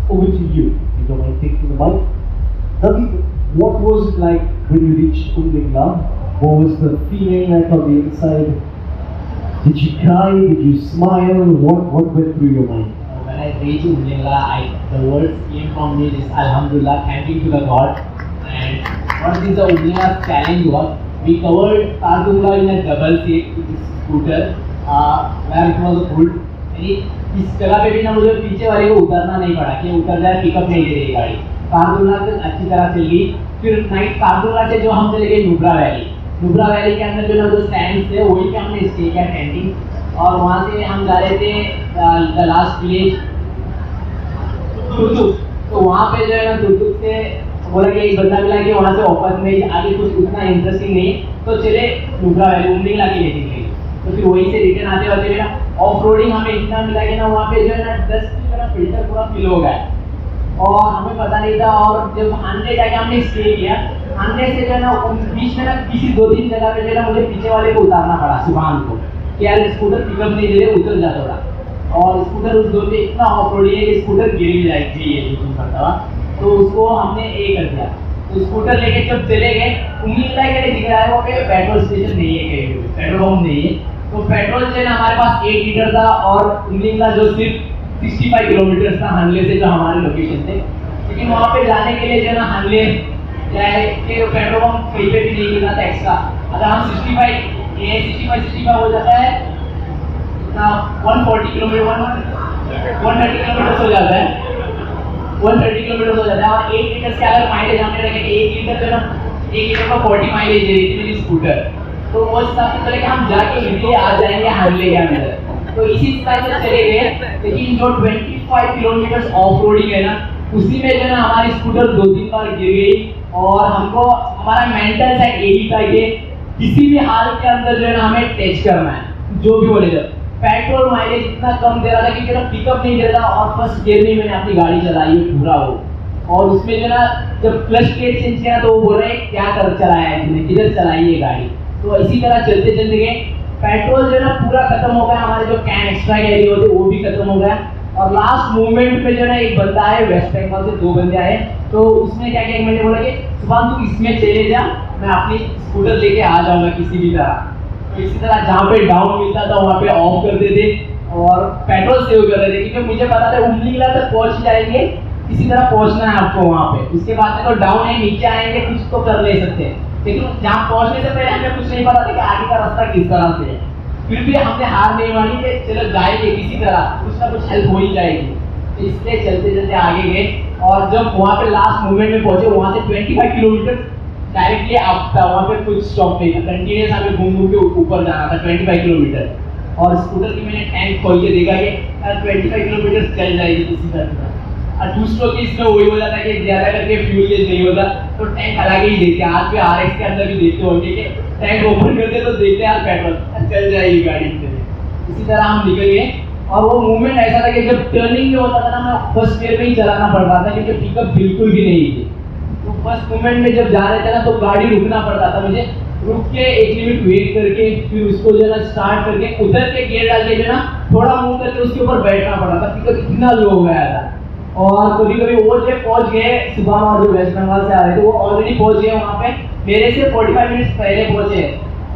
over to you. If you don't mind taking the mic. Naveed, what was it like when you reached Umlingla? What was the feeling like on the inside? Did you cry? Did you smile? What went through your mind? When I reached Umlingla, the words came from me is Alhamdulillah, thanking to the God. And what is the Umlingla challenge was, we covered Kardungla in a double seat scooter, where it was a good. इस जगह पे भी ना मुझे पीछे वाले को उतरना नहीं पड़ा कि उतर जाए, पिकअप नहीं दे रही गाड़ी। कारदुल्ला से अच्छी तरह चल गई। फिर नाइट कारदुल्ला से जो हम चले गए नुब्रा वैली के अंदर जो ना जो स्टैंड थे वही पे हमने स्टे किया टेंटिंग, और वहाँ से हम जा रहे थे द लास्ट विलेज तुर्तुक। तो वहाँ पे जो है ना तुर्तुक से बोला कि एक बंदा मिला कि वहाँ से वापस में आगे कुछ उतना इंटरेस्टिंग नहीं, तो चले नुब्रा वैली उमलिंगला के लिए निकले। तो फिर वहीं से रिटर्न आते होते ना ऑफ रोडिंग हमें इतना मिला कि ना वहाँ पे जो है ना डस्ट की तरह फिल्टर पूरा फिल हो गया और हमें पता नहीं था। और जब आंध्रे जाके हमने स्टे किया, आंध्रे से जो है ना बीच में ना किसी 2-3 जगह पे जो है ना मुझे पीछे वाले को उतारना पड़ा सुबह को कि यार स्कूटर पिकअप नहीं दे रहे, उतर जा थोड़ा। और स्कूटर उस जोन पे इतना ऑफ रोडिंग है कि स्कूटर गिर भी जाएगी ये जो करता हुआ, तो उसको हमने ये कर दिया। तो स्कूटर लेके जब चले गए, उम्मीद है कि दिख रहा है वहाँ पे पेट्रोल स्टेशन नहीं है, कहीं पेट्रोल पंप नहीं है। तो पेट्रोल जो है ना हमारे पास 8 लीटर था और उम्मीद जो सिर्फ 65 किलोमीटर था हानले से जो हमारे लोकेशन थे। लेकिन वहाँ पे जाने के लिए जो है ना हानले चाहे कि पेट्रोल पंप कहीं पे भी नहीं मिला था एक्स्ट्रा। अगर हम 65 हो जाता है 140 किलोमीटर 130 किलोमीटर हो जाता है 130 किलोमीटर हो जाता है। और 1 लीटर से अगर माइलेज हमने रखे कि 1 लीटर जो है ना 1 लीटर का 40 माइलेज दे रही थी मेरी स्कूटर, तो वो हिसाब से चले कि हम जाके इजीली आ जाएंगे हानले के अंदर। तो इसी तरह से चले गए। लेकिन जो 25 किलोमीटर ऑफ रोडिंग है ना, उसी में जो है ना हमारी स्कूटर 2-3 बार गिर गई और हमको हमारा मेंटल साइड यही था कि किसी भी हाल के अंदर जो है ना हमें टच करना है, जो भी बोले। जब पेट्रोल माइलेज इतना कम दे रहा था कि मेरा पिकअप नहीं दे रहा था और फर्स्ट गियर में मैंने अपनी गाड़ी चलाई है पूरा वो, और उसमें जो है ना जब क्लच प्लेट चेंज किया तो वो बोल रहे क्या कर चलाया है तुमने, किधर चलाई है गाड़ी। तो इसी तरह चलते चलते गए, पेट्रोल जो है ना पूरा खत्म हो गया, हमारे जो कैन एक्स्ट्रा कैरी होते वो भी खत्म हो गया। और लास्ट मूवमेंट पे जो है ना एक बंदा है वेस्ट बंगाल से, 2 बंदे आए। तो उसने क्या किया, मैंने बोला कि सुबह तू इसमें चले जा, मैं अपनी स्कूटर लेके आ जाऊंगा किसी भी तरह। तो इसी तरह जहाँ पे डाउन मिलता था वहाँ पे ऑफ करते थे और पेट्रोल सेव कर रहे थे, क्योंकि मुझे पता था उम्लीगला तक पहुँच जाएंगे, इसी तरह पहुँचना है आपको वहाँ पे। उसके बाद में तो डाउन है, नीचे आएंगे कुछ तो कर ले सकते हैं, लेकिन जहाँ पहुँचने से पहले हमें कुछ नहीं पता था कि आगे का रास्ता किस तरह से है। फिर भी हमने हार नहीं मानी कि चलो जाएंगे किसी तरह, कुछ ना कुछ हेल्प हो ही जाएगी। तो इसलिए चलते चलते आगे गए और जब वहाँ पे लास्ट मोमेंट में पहुँचे, वहाँ से 25 किलोमीटर डायरेक्टली आप था, वहाँ पे कुछ स्टॉप नहीं था, कंटिन्यूस हमें घूम घूम के ऊपर जाना था 25 किलोमीटर। और स्कूटर की मैंने टैंक खोल के देखा कि 25 किलोमीटर चल जाएगी किसी तरह। और दूसरों की इसमें वही हो जाता है कि ज्यादा करके फ्यूल गेज नहीं होता तो टैंक अलग ही देखते हैं। आज भी RX के अंदर भी देखते होंगे कि टैंक ओपन करते तो देखते हैं यार पेट्रोल चल जाएगी गाड़ी। इसी तरह हम निकल गए और वो मूवमेंट ऐसा था कि जब टर्निंग में होता था ना मैं फर्स्ट गियर में ही चलाना पड़ रहा था क्योंकि पिकअप बिल्कुल भी नहीं थी। तो फर्स्ट मूवमेंट में जब जा रहे थे ना तो गाड़ी रुकना पड़ता था मुझे, रुक के एक लिमिट वेट करके फिर उसको जो है ना स्टार्ट करके उधर के गियर डाल के जो है ना थोड़ा मूव करके उसके ऊपर बैठना पड़ा था, पिकअप इतना लो हो गया था। और कभी कभी वो जो पहुंच गए सुबह और जो वेस्ट बंगाल से आ रहे थे वो ऑलरेडी पहुंच गए वहाँ पे, मेरे से 45 मिनट्स पहले पहुंचे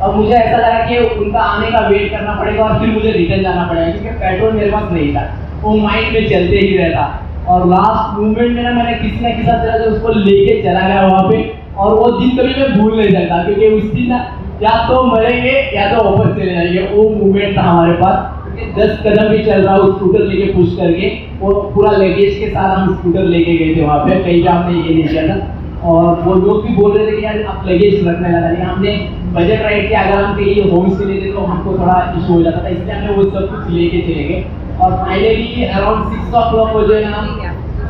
और मुझे ऐसा लगा कि उनका आने का वेट करना पड़ेगा और फिर मुझे रिटर्न जाना पड़ेगा क्योंकि पेट्रोल मेरे पास नहीं था। वो माइंड में चलते ही रहता और लास्ट मूवमेंट में ना मैंने किसी न किसी तरह से उसको लेके चला गया वहाँ पे और वो दिन कभी मैं भूल नहीं सकता क्योंकि उस दिन ना या तो मरेंगे या तो वापस चले जाएंगे। वो मूवमेंट था हमारे पास, 10 कदम भी चल रहा हूँ स्कूटर लेके पुश करके, वो पूरा लगेज के साथ हम स्कूटर लेके गए थे वहाँ पे, कहीं पे हमने ये नहीं किया था। और वो लोग भी बोल रहे थे कि यार आप लगेज रखने लगा, लेकिन हमने बजट राइड के अगर हम कहीं होम स्टे लेते तो हमको थोड़ा इशू हो जाता था, इसलिए हमने वो सब कुछ लेके चले गए। और फाइनली अराउंड 6 o'clock को जो है ना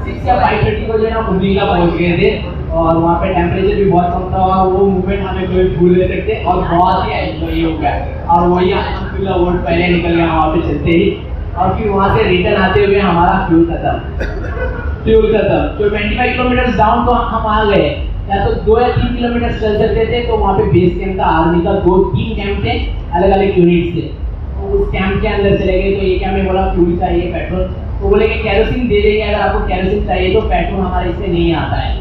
6 या 5:30 को जो है ना मुंबईला पहुँच गए थे और वहाँ पे टेम्परेचर भी बहुत कम था और वो मूवमेंट हमें कोई भूल नहीं सकते और बहुत ही एंजॉय हो गया। और वही अल्हम्दुलिल्लाह वोट पहले निकल गया वहाँ पे चलते ही और फिर वहाँ से रिटर्न आते हुए हमारा फ्यूल खत्म। तो 25 किलोमीटर डाउन तो हम आ गए, या तो 2 या 3 किलोमीटर चल सकते थे तो वहाँ पे बेस कैंप था आर्मी का, 2-3 कैंप थे अलग अलग यूनिट से। तो उस कैंप के अंदर चले गए तो ये क्या मैं बोला फ्यूल चाहिए पेट्रोल, तो बोले कि कैरोसिन दे देंगे, अगर आपको कैरोसिन चाहिए तो पेट्रोल हमारे इसमें नहीं आता है।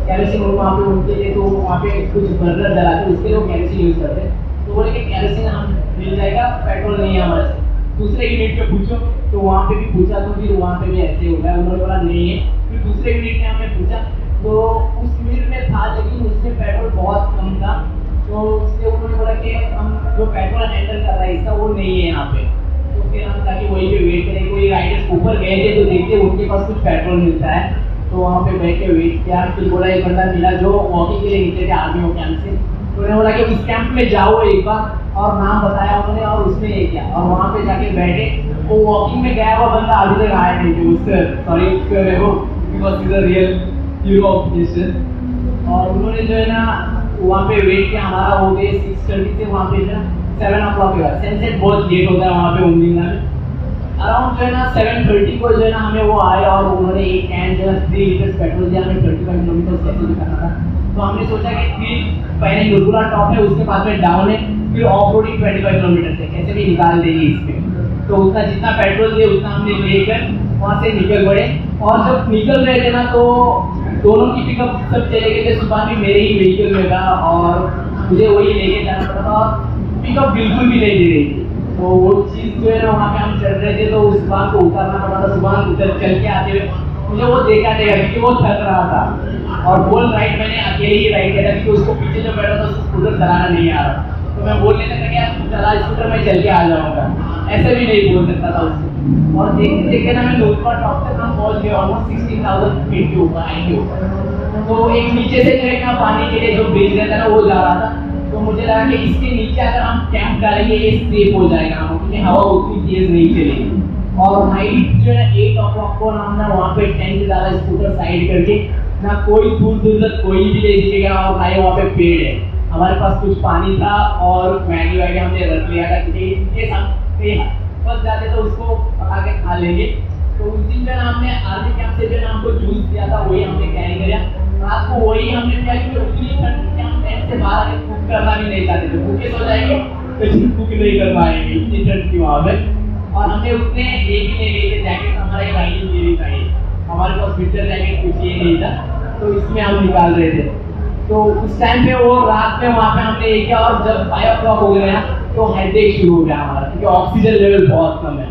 कैरोसिन वहाँ पे उनके लिए तो वहाँ पे कुछ बर्नर जलाते उसके लिए वो कैरोसिन यूज़ करते हैं, तो बोले कि कैरोसिन हम मिल जाएगा, पेट्रोल नहीं है हमारे से। दूसरे यूनिट पे पूछो तो वहाँ पे भी पूछा तो फिर वहाँ पे भी ऐसे हो गया, उन्होंने बोला नहीं है। फिर दूसरे यूनिट में हमने पूछा तो उस यूनिट में था लेकिन उसमें पेट्रोल बहुत कम था, तो उससे उन्होंने बोला कि हम जो पेट्रोल हैंडल कर रहा है इसका वो नहीं है यहाँ पे। तो फिर हम ताकि वहीं पे वेट करें, कोई राइडर्स ऊपर गए थे तो देखते उनके पास कुछ पेट्रोल मिलता है, तो वहाँ पे बैठ के वेट किया। फिर बोला एक बंदा मिला जो वॉकिंग के लिए निकले थे आर्मी कैंप से, तो उन्होंने बोला कि उस कैंप में जाओ एक बार, और नाम बताया उन्होंने और उसमें ये किया और वहाँ पे जाके बैठे। वो वॉकिंग में गया हुआ बंदा अभी तक आया नहीं थे उससे, sorry because is a real hero of nation. और उन्होंने जो है ना वहाँ पे वेट किया, हमारा हो गए 6:30 से वहाँ पे जो 7 o'clock के बाद सनसेट बहुत लेट होता है वहाँ पे उम्मीदा में, अराउंड जो है ना 7:30 को जो है ना हमें वो आए और उन्होंने एक कैन जो है 3 लीटर पेट्रोल दिया, हमें 35 किलोमीटर कैसे भी करना था। तो हमने सोचा कि 3 पहले नुरगुला टॉप है उसके बाद में डाउन है, फिर ऑफ रोडिंग 25 किलोमीटर से कैसे भी निकाल देंगे इसमें। तो उतना जितना पेट्रोल दिए उतना हमने लेकर वहाँ से निकल पड़े। और जब निकल रहे थे ना तो दोनों की पिकअप सब चले गए थे, सुबह भी मेरे ही व्हीकल में था और मुझे वही लेके जाना पड़ा था और पिकअप बिल्कुल भी नहीं दे रही थी। तो वो चीज़ जो है ना वहाँ पे हम चल रहे थे तो उस बात को उतारना पड़ा था। सुबह उधर चल के आते हुए मुझे वो देखा देगा क्योंकि वो थक रहा था और बोल राइड मैंने अकेले ही राइड किया था क्योंकि उसको पीछे जो बैठा था उसको स्कूटर चलाना नहीं आ रहा, तो मैं बोल नहीं सकता कि यार चला स्कूटर में चल के आ जाऊँगा, ऐसे भी नहीं बोल सकता था उससे। और देखते देखते ना मैं लोकल टॉप तक हम पहुँच गए, ऑलमोस्ट 16,000 फीट के ऊपर आएंगे ऊपर। तो एक नीचे से जो है ना पानी के लिए जो ब्रिज रहता है ना वो जा रहा था, तो मुझे लगा कि इसके नीचे अगर हम कैंप डालेंगे ये सेफ हो जाएगा हम, क्योंकि हवा उतनी तेज नहीं चलेगी। और नाइट जो है 8 o'clock को हम ना वहाँ पे टेंट डाला स्कूटर साइड करके, ना कोई दूर दूर तक कोई भी नहीं दिखेगा और ना ही वहाँ पे पेड़ है। हमारे पास कुछ पानी था और मैगी वैगी हमने रख लिया था क्योंकि इनके साथ फंस जाते तो उसको पका के खा लेंगे। तो उस दिन जो है हमने आर्मी कैंप से जो है हमको जूस दिया था वही हमने कैरी किया, रात को वही हमने किया क्योंकि उतनी ठंड के हम टेंट से बाहर आके कुक करना भी नहीं चाहते थे, भूखे सो जाएंगे लेकिन कुक नहीं कर पाएंगे इतनी ठंड थी वहाँ पे। और हमने उतने ये भी नहीं लिए थे जैकेट, हमारा एक राइडिंग गेयर था ये, हमारे पास विंटर जैकेट कुछ ये नहीं था, तो इसमें हम निकाल रहे थे। तो उस टाइम पे वो रात में वहाँ पे हमने ये किया और जब 5 o'clock हो गया तो हेडेक शुरू हो गया हमारा क्योंकि ऑक्सीजन लेवल बहुत कम है।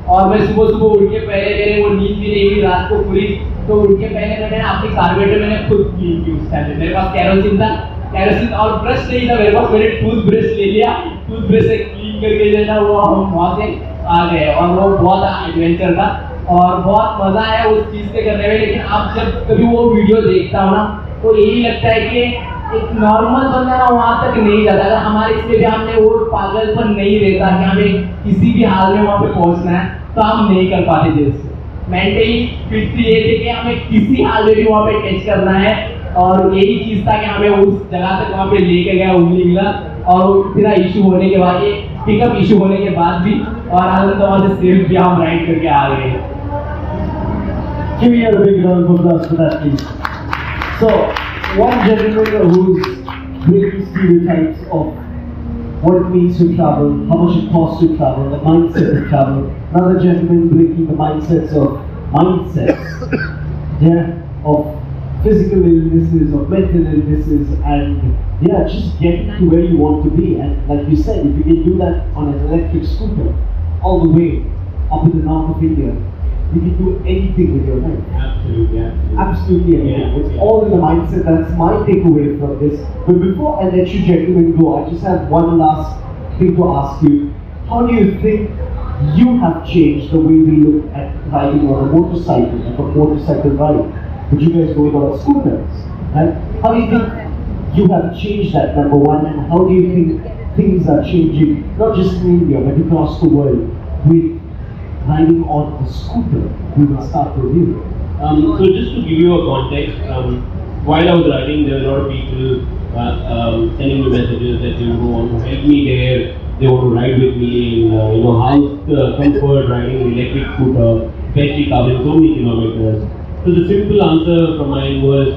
और मैं सुबह सुबह उठ के पहले मेरे वो नींद भी नहीं हुई रात को पूरी, तो उठ के पहले मैंने अपनी कार्बोरेटर मैंने खुद क्लीन की। उस टाइम पे मेरे पास कैरोसिन था, कैरोसिन और ब्रश नहीं था मेरे पास, मैंने टूथब्रश ले लिया, टूथब्रश से क्लीन करके जो है ना वो हम वहाँ से आ गए। और वो बहुत एडवेंचर था और बहुत मज़ा आया उस चीज़ से करने में। लेकिन अब जब कभी वो वीडियो देखता हूँ ना तो यही लगता है कि एक नॉर्मल बंदा ना वहाँ तक नहीं जाता, अगर हमारे इसमें भी हमने वो पागलपन नहीं रहता कि हमें किसी भी हाल में वहाँ पे पहुँचना है तो हम नहीं कर पाते थे उससे। मेंटली फिट ये थे कि हमें किसी हाल में भी वहाँ पे टेस्ट करना है, और यही चीज था कि हमें उस जगह तक वहाँ पे लेके गया उंगली मिला, और फिर इशू होने के बाद, ये पिकअप इशू होने के बाद भी, और आज तो वहाँ से सेल्फ भी हम राइड करके आ गए। Give me a big round of applause for that, please. So, one gentleman who's breaking stereotypes of what it means to travel, how much it costs to travel, the mindset of travel. Another gentleman breaking the mindsets, of physical illnesses, of mental illnesses, and just getting to where you want to be. And like you said, if you can do that on an electric scooter, all the way up in the north of India, you can do anything with your life. Absolutely, absolutely. Absolutely anything. Yeah, It's yeah. all in the mindset. That's my takeaway from this. But before I let you gentlemen go, I just have one last thing to ask you. How do you think you have changed the way we look at riding on a motorcycle, like a motorcycle ride? But you guys go about scooters, right? How do you think you have changed that, number one, and how do you think things are changing, not just in India, but across the world, with riding on a scooter? We will start with you. So just to give you a context, while I was riding, there were a lot of people sending me messages that they want to help me there, they want to ride with me, and how's the comfort riding an electric scooter, especially covering so many kilometers. So the simple answer from mine was,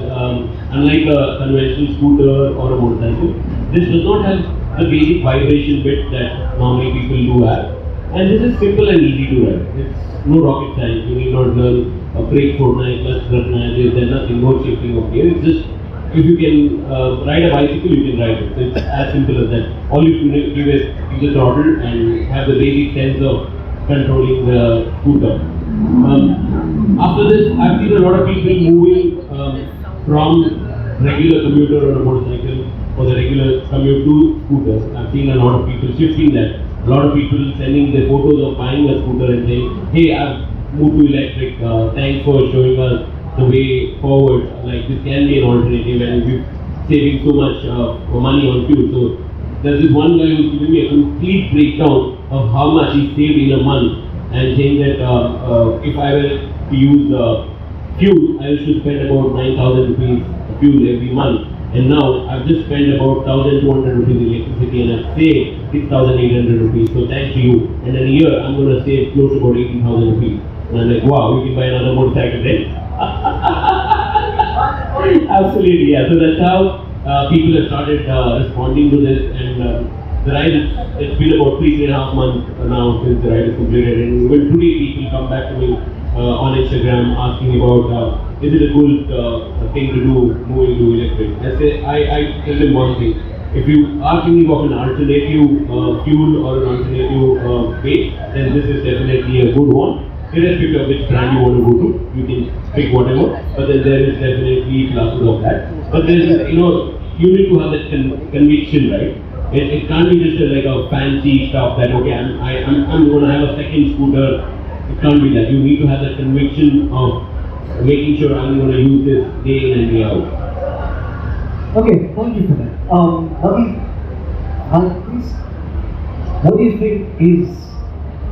unlike a conventional scooter or a motorcycle, this does not have the basic vibration bit that normally people do have. And this is simple and easy to ride. It's no rocket science. You need not learn a brake fortnight, clutch fortnight. There's nothing, no shifting of gear. It's just, if you can ride a bicycle, you can ride it. So it's as simple as that. All you have to do is use the throttle and have the basic sense of controlling the scooter. After this, I've seen a lot of people moving from regular commuter or a motorcycle or the regular commute to scooters. I've seen a lot of people shifting that. A lot of people sending their photos of buying a scooter and saying, hey, I've moved to electric, thanks for showing us the way forward. Like, this can be an alternative, and we're saving so much money on fuel. So there's this one guy who's giving me a complete breakdown of how much he saved in a month, and saying that if I were to use fuel, I used to spend about 9,000 rupees fuel every month. And now I've just spent about 1,200 rupees electricity, and I've saved 6,800 rupees. So thanks to you. And in a year, I'm going to save close to about 18,000 rupees. And I'm like, wow, we can buy another motorcycle then. Absolutely, yeah. So that's how people have started responding to this. And the ride, it's been about 3.5 months now since the ride is completed. And even today, people come back to me on Instagram asking about is it a good thing to do moving to electric. I tell them one thing: if you are thinking of an alternative fuel or an alternative way, then this is definitely a good one. Irrespective of which brand you want to go to, you can pick whatever. But then there is definitely classes of that. But then you need to have that conviction, right? It can't be just like a fancy stuff that okay, I'm going to have a second scooter. It can't be that. You need to have that conviction of making sure I'm going to use this day in and day out. Okay, thank you for that. Naveed, please, what do you think is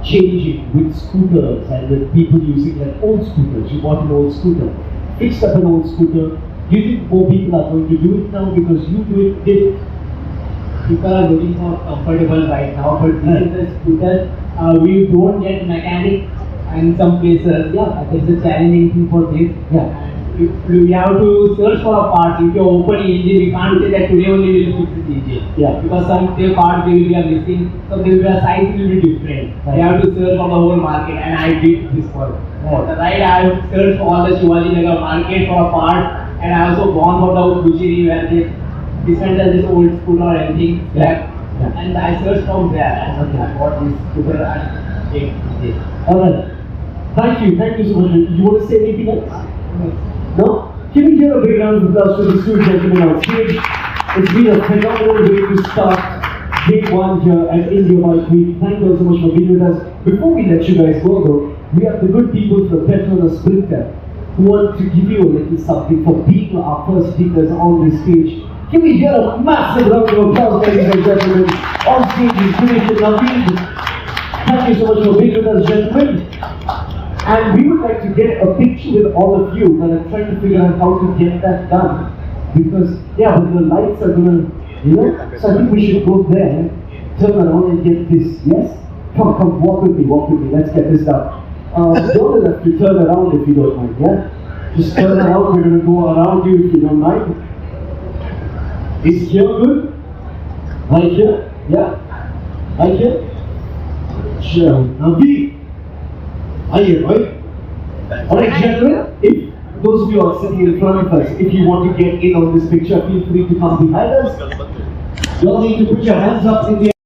changing with scooters and with people using like old scooters? You bought an old scooter, fixed up an old scooter. Do you think more people are going to do it now because you did it? People are looking for comfortable right now, but this is a scooter. We don't get mechanic in some places. Yeah, it's a challenging thing for this. Yeah. We have to search for a part. If you open engine, we can't say that today only we will fix this engine. Yeah. Because some parts will be missing, so there will be a size will be different. Right. We have to search for the whole market, and I did this for right. I have searched for all the Shivaji Nagar market for a part, and I also gone for the butchery where they dismantle this old scooter or anything. Yeah. Yeah. And I searched from there, and I bought this scooter and take this. Alright. Thank you so much. You want to say anything else? No? Can we give a big round of applause to the two gentlemen on stage? It's been a phenomenal way to start day one here at India Bike Week. Thank you all so much for being with us. Before we let you guys go though, we have the good people from Petrol and Sprinter who want to give you a little something for being our first speakers on this stage. Can we hear a massive round of applause, ladies and gentlemen? On stage is Naveed. Thank you so much for being with us, gentlemen. And we would like to get a picture with all of you, and I'm trying to figure out how to get that done. Because, yeah, but the lights are gonna, so I think we should go there, turn around and get this, yes? Come, walk with me, let's get this done. Don't have to turn around if you don't mind, yeah? Just turn around, we're gonna go around you if you don't mind. Is here good? Right here? Yeah? Right here? Sure. Naveed! Aye, right? Alright, gentlemen, if those of you are sitting in front of us, if you want to get in on this picture, feel free to come behind us. You all need to put your hands up in the air.